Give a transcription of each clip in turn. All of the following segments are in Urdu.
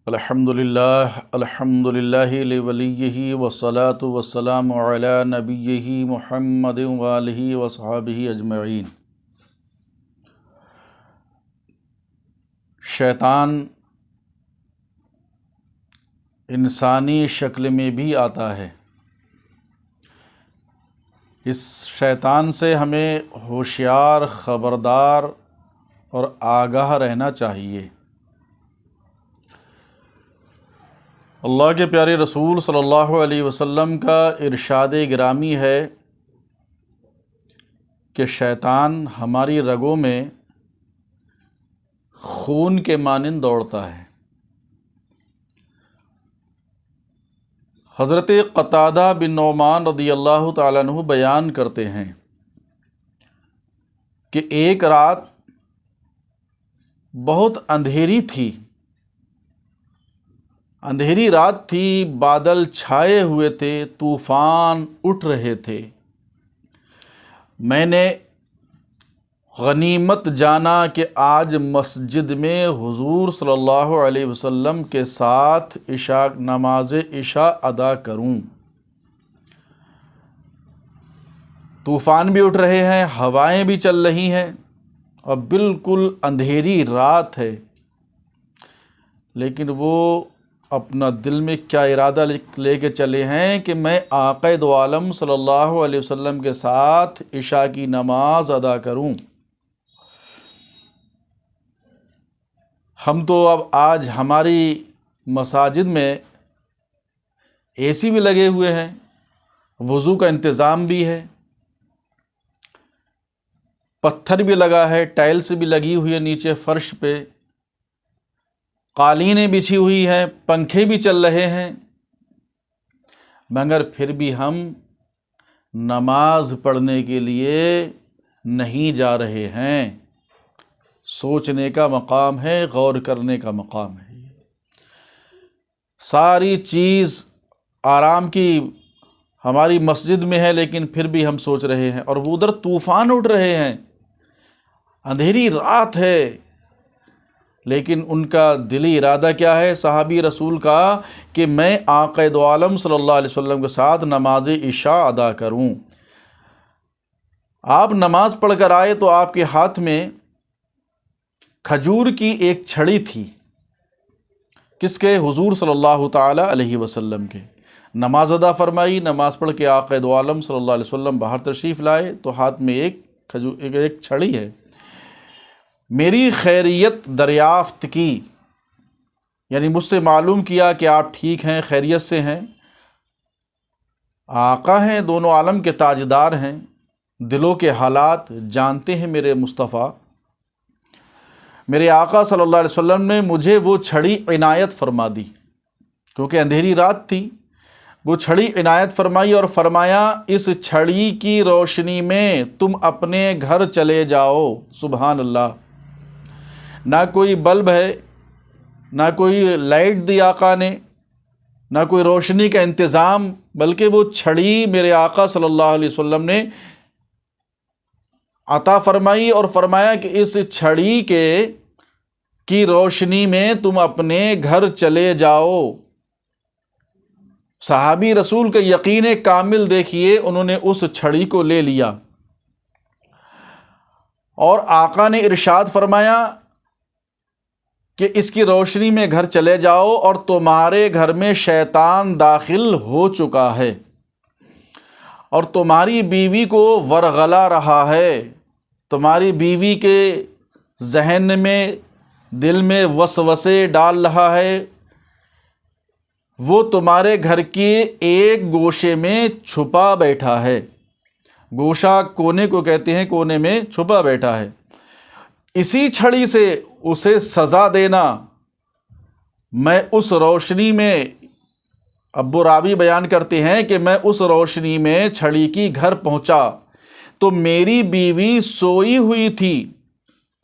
الحمدللہ لولیہ والصلاة والسلام علی نبیہ محمد وآلہ وصحبہ اجمعین۔ شیطان انسانی شکل میں بھی آتا ہے۔ اس شیطان سے ہمیں ہوشیار، خبردار اور آگاہ رہنا چاہیے۔ اللہ کے پیارے رسول صلی اللہ علیہ وسلم کا ارشاد گرامی ہے کہ شیطان ہماری رگوں میں خون کے مانند دوڑتا ہے۔ حضرت قتادہ بن نعمان رضی اللہ تعالیٰ عنہ بیان کرتے ہیں کہ ایک رات بہت اندھیری تھی، اندھیری رات تھی، بادل چھائے ہوئے تھے، طوفان اٹھ رہے تھے۔ میں نے غنیمت جانا کہ آج مسجد میں حضور صلی اللہ علیہ وسلم کے ساتھ نماز عشاء ادا کروں۔ طوفان بھی اٹھ رہے ہیں، ہوائیں بھی چل رہی ہیں اور بالکل اندھیری رات ہے، لیکن وہ اپنا دل میں کیا ارادہ لے کے چلے ہیں کہ میں آقا دو عالم صلی اللہ علیہ وسلم کے ساتھ عشاء کی نماز ادا کروں۔ ہم تو اب آج ہماری مساجد میں اے سی بھی لگے ہوئے ہیں، وضو کا انتظام بھی ہے، پتھر بھی لگا ہے، ٹائلز بھی لگی ہوئی ہے نیچے فرش پہ، قالینیں بچھی ہوئی ہیں، پنکھے بھی چل رہے ہیں، مگر پھر بھی ہم نماز پڑھنے کے لیے نہیں جا رہے ہیں۔ سوچنے کا مقام ہے، غور کرنے کا مقام ہے۔ ساری چیز آرام کی ہماری مسجد میں ہے، لیکن پھر بھی ہم سوچ رہے ہیں، اور وہ ادھر طوفان اٹھ رہے ہیں، اندھیری رات ہے، لیکن ان کا دلی ارادہ کیا ہے صحابی رسول کا کہ میں آقا دو عالم صلی اللہ علیہ وسلم کے ساتھ نماز عشاء ادا کروں۔ آپ نماز پڑھ کر آئے تو آپ کے ہاتھ میں کھجور کی ایک چھڑی تھی۔ کس کے؟ حضور صلی اللہ تعالی علیہ وسلم کے۔ نماز ادا فرمائی، نماز پڑھ کے آقا دو عالم صلی اللہ علیہ وسلم باہر تشریف لائے تو ہاتھ میں ایک چھڑی ہے۔ میری خیریت دریافت کی، یعنی مجھ سے معلوم کیا کہ آپ ٹھیک ہیں، خیریت سے ہیں۔ آقا ہیں، دونوں عالم کے تاجدار ہیں، دلوں کے حالات جانتے ہیں میرے مصطفیٰ۔ میرے آقا صلی اللہ علیہ وسلم نے مجھے وہ چھڑی عنایت فرما دی، کیونکہ اندھیری رات تھی۔ وہ چھڑی عنایت فرمائی اور فرمایا اس چھڑی کی روشنی میں تم اپنے گھر چلے جاؤ۔ سبحان اللہ! نہ کوئی بلب ہے، نہ کوئی لائٹ دی آقا نے، نہ کوئی روشنی کا انتظام، بلکہ وہ چھڑی میرے آقا صلی اللہ علیہ وسلم نے عطا فرمائی اور فرمایا کہ اس چھڑی کی روشنی میں تم اپنے گھر چلے جاؤ۔ صحابی رسول کا یقین کامل دیکھیے، انہوں نے اس چھڑی کو لے لیا اور آقا نے ارشاد فرمایا کہ اس کی روشنی میں گھر چلے جاؤ، اور تمہارے گھر میں شیطان داخل ہو چکا ہے اور تمہاری بیوی کو ورغلا رہا ہے، تمہاری بیوی کے ذہن میں، دل میں وسوسے ڈال رہا ہے، وہ تمہارے گھر کے ایک گوشے میں چھپا بیٹھا ہے۔ گوشہ کونے کو کہتے ہیں، کونے میں چھپا بیٹھا ہے۔ اسی چھڑی سے اسے سزا دینا۔ میں اس روشنی میں، ابو راوی بیان کرتے ہیں کہ میں اس روشنی میں چھڑی کی گھر پہنچا تو میری بیوی سوئی ہوئی تھی،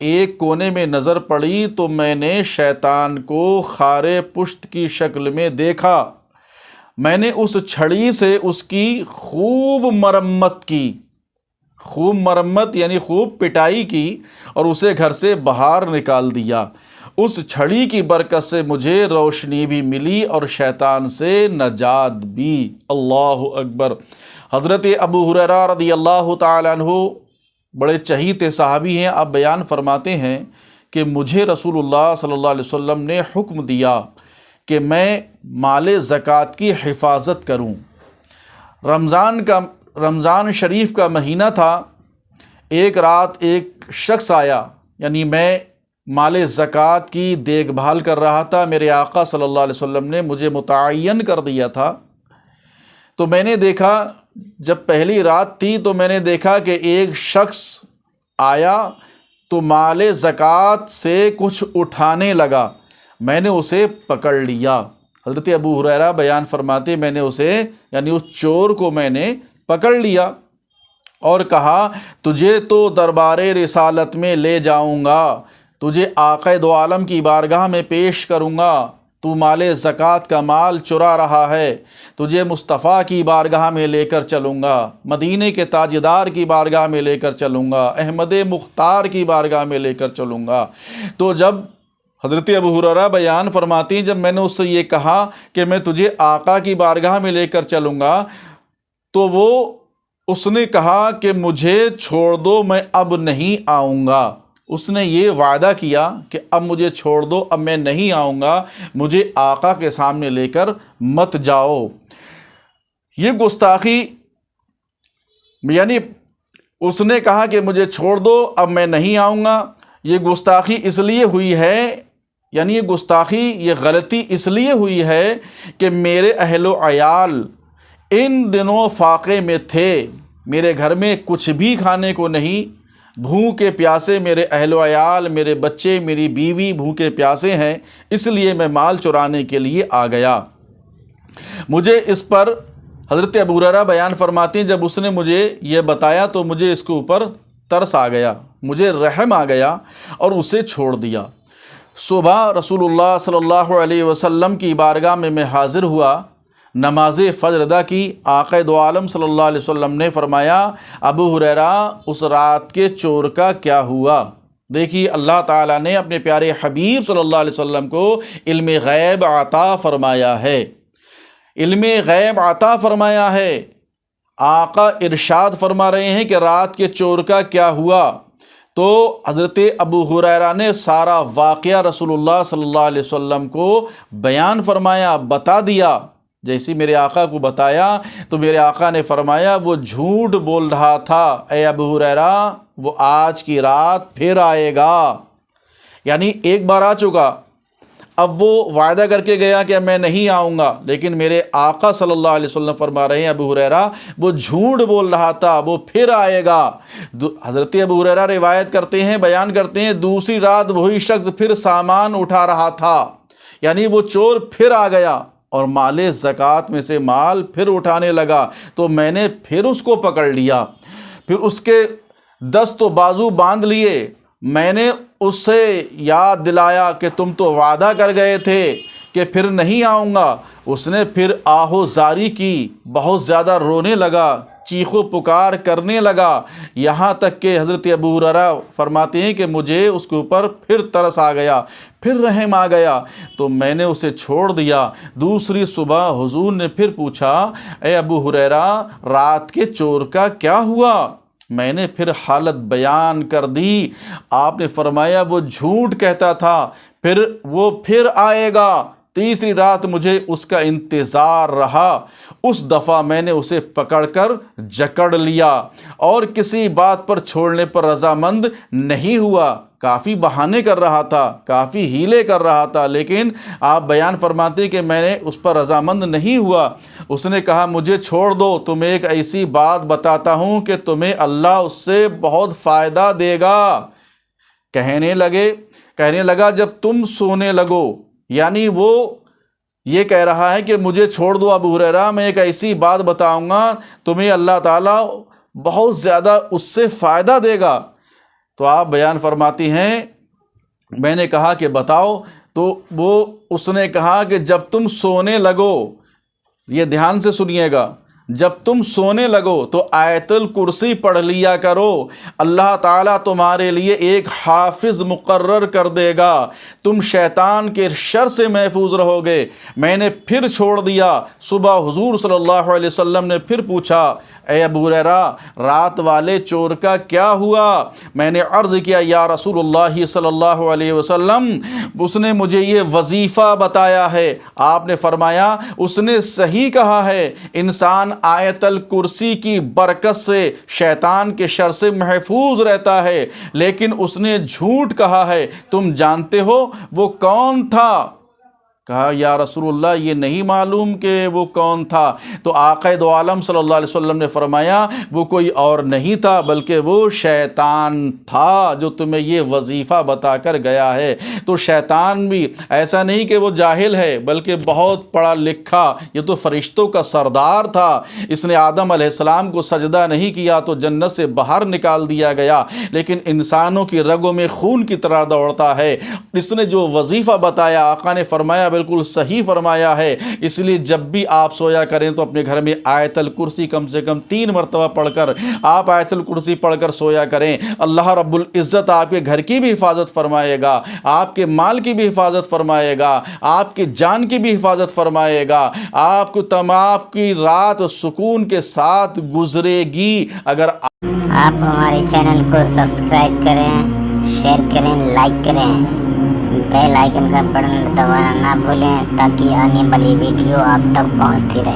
ایک کونے میں نظر پڑی تو میں نے شیطان کو خارے پشت کی شکل میں دیکھا۔ میں نے اس چھڑی سے اس کی خوب مرمت کی، خوب مرمت یعنی خوب پٹائی کی، اور اسے گھر سے باہر نکال دیا، اس چھڑی کی برکت سے مجھے روشنی بھی ملی اور شیطان سے نجات بھی۔ اللہ اکبر۔ حضرت ابو ہریرہ رضی اللہ تعالیٰ عنہ بڑے چہیتے صحابی ہیں، آپ بیان فرماتے ہیں کہ مجھے رسول اللہ صلی اللہ علیہ وسلم نے حکم دیا کہ میں مال زکوٰۃ کی حفاظت کروں۔ رمضان شریف کا مہینہ تھا، ایک رات ایک شخص آیا، یعنی میں مال زکوٰۃ کی دیکھ بھال کر رہا تھا، میرے آقا صلی اللہ علیہ وسلم نے مجھے متعین کر دیا تھا، تو میں نے دیکھا، جب پہلی رات تھی تو میں نے دیکھا کہ ایک شخص آیا تو مال زکوٰۃ سے کچھ اٹھانے لگا، میں نے اسے پکڑ لیا۔ حضرت ابو ہریرہ بیان فرماتے میں نے اسے، یعنی اس چور کو میں نے پکڑ لیا اور کہا تجھے تو دربار رسالت میں لے جاؤں گا، تجھے آقا دو عالم کی بارگاہ میں پیش کروں گا، تو مال زکوٰۃ کا مال چرا رہا ہے، تجھے مصطفیٰ کی بارگاہ میں لے کر چلوں گا، مدینہ کے تاجدار کی بارگاہ میں لے کر چلوں گا، احمد مختار کی بارگاہ میں لے کر چلوں گا۔ تو جب حضرت ابو ہریرہ بیان فرماتی ہیں جب میں نے اس سے یہ کہا کہ میں تجھے آقا کی بارگاہ میں لے کر چلوں گا، تو اس نے کہا کہ مجھے چھوڑ دو، میں اب نہیں آؤں گا۔ اس نے یہ وعدہ کیا کہ اب مجھے چھوڑ دو، اب میں نہیں آؤں گا، مجھے آقا کے سامنے لے کر مت جاؤ۔ یہ گستاخی، یعنی اس نے کہا کہ مجھے چھوڑ دو، اب میں نہیں آؤں گا، یہ گستاخی اس لیے ہوئی ہے، یعنی یہ گستاخی، یہ غلطی اس لیے ہوئی ہے کہ میرے اہل و عیال ان دنوں فاقے میں تھے، میرے گھر میں کچھ بھی کھانے کو نہیں، بھوکے پیاسے میرے اہل و عیال، میرے بچے، میری بیوی بھوکے پیاسے ہیں، اس لیے میں مال چرانے کے لیے آ گیا۔ مجھے اس پر حضرت ابو ہریرہ بیان فرماتے ہیں جب اس نے مجھے یہ بتایا تو مجھے اس کے اوپر ترس آ گیا، مجھے رحم آ گیا اور اسے چھوڑ دیا۔ صبح رسول اللہ صلی اللہ علیہ وسلم کی بارگاہ میں حاضر ہوا، نماز فجر ادا کی، آقا دو عالم صلی اللہ علیہ وسلم نے فرمایا ابو ہریرہ اس رات کے چور کا کیا ہوا؟ دیکھیے اللہ تعالیٰ نے اپنے پیارے حبیب صلی اللہ علیہ وسلم کو علم غیب عطا فرمایا ہے، علم غیب عطا فرمایا ہے۔ آقا ارشاد فرما رہے ہیں کہ رات کے چور کا کیا ہوا؟ تو حضرت ابو ہریرہ نے سارا واقعہ رسول اللہ صلی اللہ علیہ وسلم کو بیان فرمایا، بتا دیا۔ جیسے میرے آقا کو بتایا تو میرے آقا نے فرمایا وہ جھوٹ بول رہا تھا، اے ابو ہریرہ وہ آج کی رات پھر آئے گا، یعنی ایک بار آ چکا، اب وہ وعدہ کر کے گیا کہ میں نہیں آؤں گا، لیکن میرے آقا صلی اللہ علیہ وسلم فرما رہے ہیں ابو ہریرہ وہ جھوٹ بول رہا تھا، وہ پھر آئے گا۔ حضرت ابو ہریرہ روایت کرتے ہیں، بیان کرتے ہیں دوسری رات وہی شخص پھر سامان اٹھا رہا تھا، یعنی وہ چور پھر آ گیا اور مال زکوٰۃ میں سے مال پھر اٹھانے لگا، تو میں نے پھر اس کو پکڑ لیا، پھر اس کے دست و بازو باندھ لیے، میں نے اس سے یاد دلایا کہ تم تو وعدہ کر گئے تھے کہ پھر نہیں آؤں گا۔ اس نے پھر آہو زاری کی، بہت زیادہ رونے لگا، چیخ و پکار کرنے لگا، یہاں تک کہ حضرت ابو ہریرہ فرماتے ہیں کہ مجھے اس کے اوپر پھر ترس آ گیا، پھر رحم آ گیا، تو میں نے اسے چھوڑ دیا۔ دوسری صبح حضور نے پھر پوچھا اے ابو ہریرہ رات کے چور کا کیا ہوا؟ میں نے پھر حالت بیان کر دی، آپ نے فرمایا وہ جھوٹ کہتا تھا، وہ پھر آئے گا۔ تیسری رات مجھے اس کا انتظار رہا، اس دفعہ میں نے اسے پکڑ کر جکڑ لیا اور کسی بات پر چھوڑنے پر رضامند نہیں ہوا، کافی بہانے کر رہا تھا، کافی ہیلے کر رہا تھا، لیکن آپ بیان فرماتے کہ میں نے اس پر رضامند نہیں ہوا۔ اس نے کہا مجھے چھوڑ دو، تمہیں ایک ایسی بات بتاتا ہوں کہ تمہیں اللہ اس سے بہت فائدہ دے گا۔ کہنے لگا جب تم سونے لگو، یعنی وہ یہ کہہ رہا ہے کہ مجھے چھوڑ دو ابو ہریرہ، میں ایک ایسی بات بتاؤں گا تمہیں اللہ تعالیٰ بہت زیادہ اس سے فائدہ دے گا۔ تو آپ بیان فرماتی ہیں میں نے کہا کہ بتاؤ، تو اس نے کہا کہ جب تم سونے لگو، یہ دھیان سے سنیے گا، جب تم سونے لگو تو آیت الکرسی پڑھ لیا کرو، اللہ تعالیٰ تمہارے لیے ایک حافظ مقرر کر دے گا، تم شیطان کے شر سے محفوظ رہو گے۔ میں نے پھر چھوڑ دیا۔ صبح حضور صلی اللہ علیہ وسلم نے پھر پوچھا، اے ابو ہریرہ، رات والے چور کا کیا ہوا؟ میں نے عرض کیا، یا رسول اللہ صلی اللہ علیہ وسلم، اس نے مجھے یہ وظیفہ بتایا ہے۔ آپ نے فرمایا، اس نے صحیح کہا ہے، انسان آیت الکرسی کی برکت سے شیطان کے شر سے محفوظ رہتا ہے، لیکن اس نے جھوٹ کہا ہے۔ تم جانتے ہو وہ کون تھا؟ کہا، یا رسول اللہ، یہ نہیں معلوم کہ وہ کون تھا۔ تو آقا دو عالم صلی اللہ علیہ وسلم نے فرمایا، وہ کوئی اور نہیں تھا بلکہ وہ شیطان تھا جو تمہیں یہ وظیفہ بتا کر گیا ہے۔ تو شیطان بھی ایسا نہیں کہ وہ جاہل ہے، بلکہ بہت پڑھا لکھا، یہ تو فرشتوں کا سردار تھا۔ اس نے آدم علیہ السلام کو سجدہ نہیں کیا تو جنت سے باہر نکال دیا گیا، لیکن انسانوں کی رگوں میں خون کی طرح دوڑتا ہے۔ اس نے جو وظیفہ بتایا، آقا نے فرمایا بالکل صحیح فرمایا ہے۔ اس لیے جب بھی آپ سویا کریں تو اپنے گھر میں آیت الکرسی کم سے کم 3 مرتبہ پڑھ کر آپ آیت الکرسی پڑھ کر سویا کریں۔ اللہ رب العزت آپ کے گھر کی بھی حفاظت فرمائے گا، آپ کے مال کی بھی حفاظت فرمائے گا، آپ کی جان کی بھی حفاظت فرمائے گا، آپ کو تمام کی رات سکون کے ساتھ گزرے گی۔ اگر آپ ہمارے چینل کو سبسکرائب کریں، شیئر کریں، لائک کریں، بیل آئیکن کا بٹن دبانا نہ بھولیں تاکہ آنے والی ویڈیو آپ تک پہنچتی رہے۔